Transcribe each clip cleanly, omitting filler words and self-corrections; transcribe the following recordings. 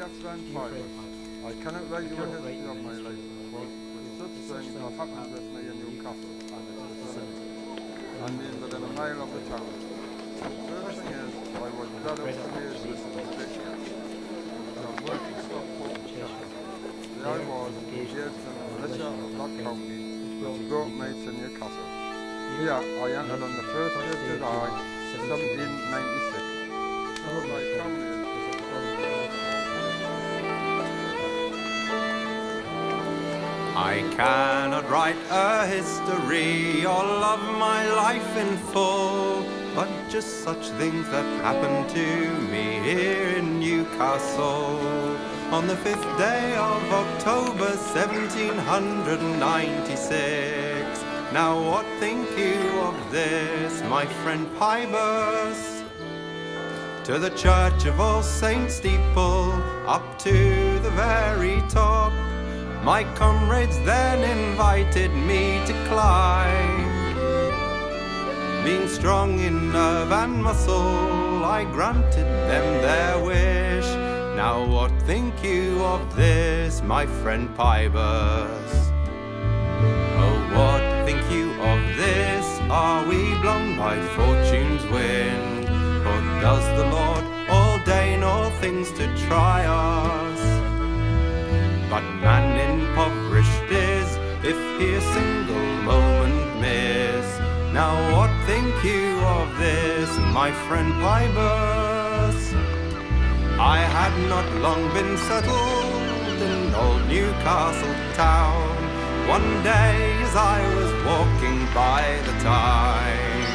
acclaimed pilot. I cannot write you a history of my life, for with such things have happened with me in Newcastle and its vicinity, and being within a mile of the town. The first thing is, I was brought up to be a citizen of Gateshead, from working stock Folkworks. There I was, engaged in the militia of that county, which brought me to Newcastle. Here I entered on the 1st of July, 1796. Some of my family I cannot write a history all of my life in full, but just such things that happened to me here in Newcastle on the 5th day of October 1796. Now what think you of this, my friend Pybus? To the Church of All Saints steeple, up to the very top, my comrades then invited me to climb. Being strong in nerve and muscle, I granted them their wish. Now what think you of this, my friend Pybus? Oh, what think you of this? Are we blown by fortune's wind? Or does the Lord ordain all things to try us? But man impoverished is, if he a single moment miss. Now what think you of this, my friend Pybus? I had not long been settled in old Newcastle town. One day as I was walking by the Tyne,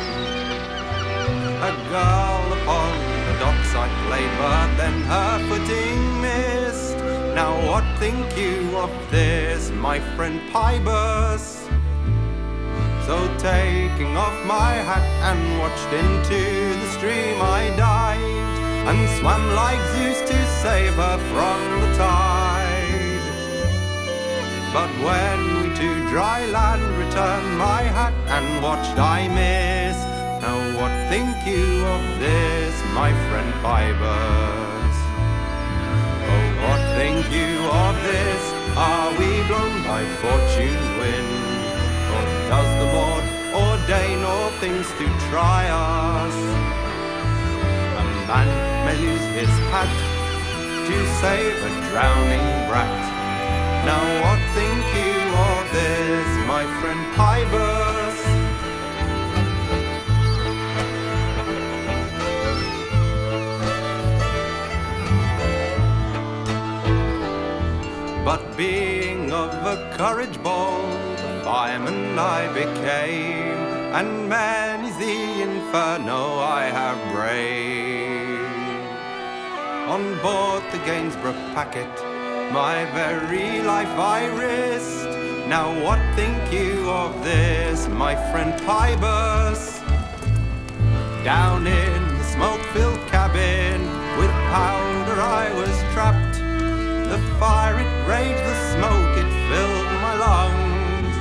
a girl upon the dockside played, but then her footing missed. Now what think you of this, my friend Pybus? So taking off my hat and watched into the stream, I dived and swam like Zeus to save her from the tide. But when we to dry land returned, my hat and watched I miss. Now what think you of this, my friend Pybus? Oh, what think you of this? Are we blown by fortune's wind? Or does the Lord ordain all things to try us? A man may lose his hat to save a drowning brat. Now what think you of this, my friend Pybus? But being of a courage bold, a fireman I became, and many's the inferno I have braved. On board the Gainsborough Packet, my very life I risked. Now what think you of this, my friend Pybus? Down in the smoke-filled cabin, with powder I was trapped. The fire it raged, the smoke it filled my lungs.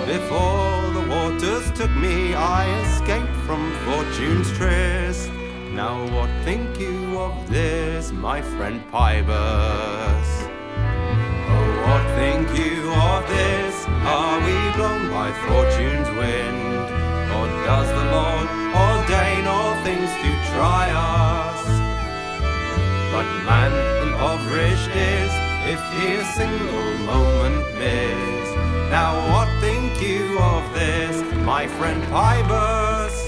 Before the waters took me, I escaped from fortune's tryst. Now what think you of this, my friend Pybus? Oh, what think you of this? Are we blown by fortune's wind? Or does the Lord ordain all things to try us? But man impoverished is, if he a single moment miss. Now what think you of this, my friend Pybus?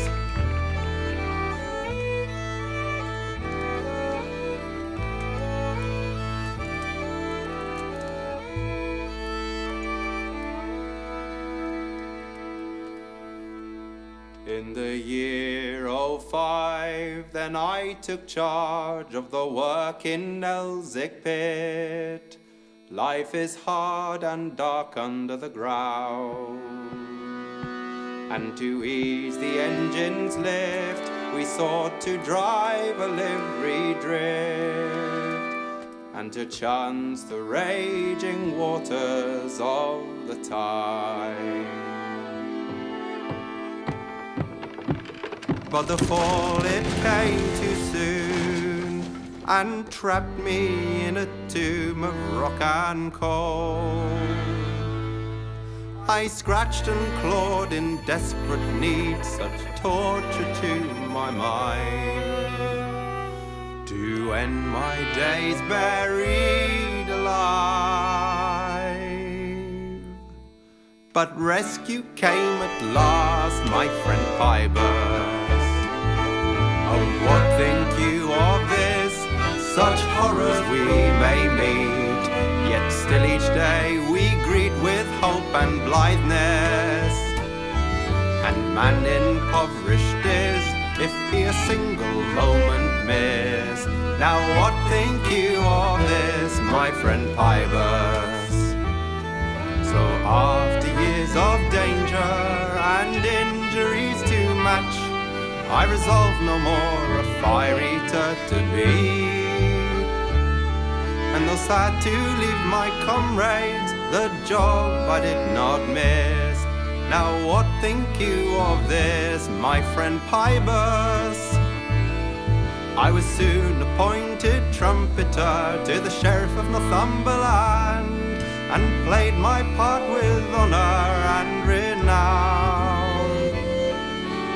In the year '05, then I took charge of the work in Elsick pit. Life is hard and dark under the ground, and to ease the engine's lift, we sought to drive a livery drift, and to chance the raging waters of the Tyne. But the fall it came too soon, and trapped me in a tomb of rock and coal. I scratched and clawed in desperate need, such torture to my mind, to end my days buried alive. But rescue came at last, my friend Pybus. Oh, what think you of this? Such horrors we may meet, yet still each day we greet with hope and blitheness. And man impoverished is if he a single moment miss. Now what think you of this, my friend Pybus? So after years of danger and injuries to match, I resolve no more a fire eater to be. And though sad to leave my comrades, the job I did not miss. Now what think you of this, my friend Pybus? I was soon appointed trumpeter to the Sheriff of Northumberland, and played my part with honour and renown.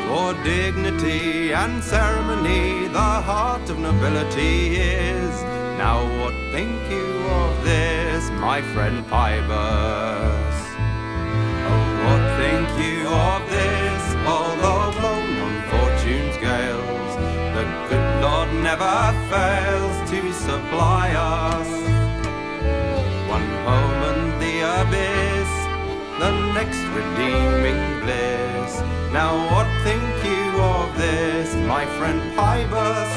For dignity and ceremony the heart of nobility is. Now what think you of this, my friend Pybus? Oh, what think you of this? Although blown on fortune's gales, the good Lord never fails to supply us. One moment the abyss, the next redeeming bliss. Now what think you of this, my friend Pybus?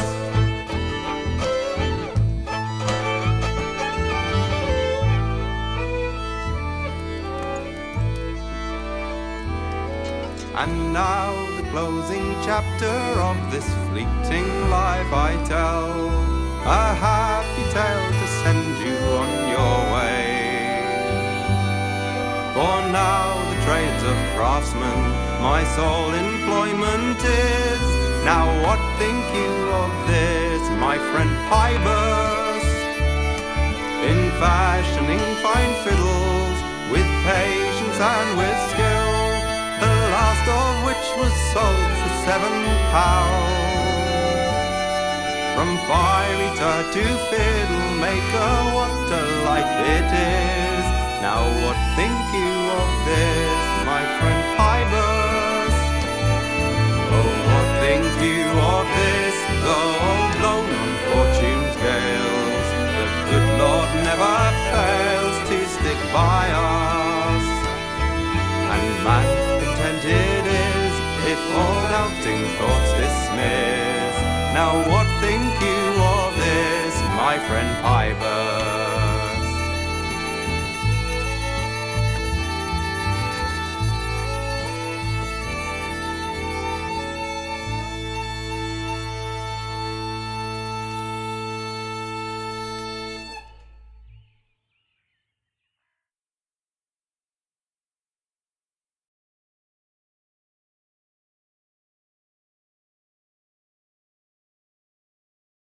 And now the closing chapter of this fleeting life I tell, a happy tale to send you on your way. For now the trades of craftsmen my sole employment is. Now what think you of this, my friend Pybus? In fashioning fine fiddles with patience and with skill, the last of which was sold for £7. From fire eater to fiddle maker, what a life it is. Now what think you of this, my friend Pybus? Oh, what think you of this, though blown on fortune's gales, the good Lord never fails to stick by us. And man contented is, if all doubting thoughts dismiss. Now what think you of this, my friend Pybus?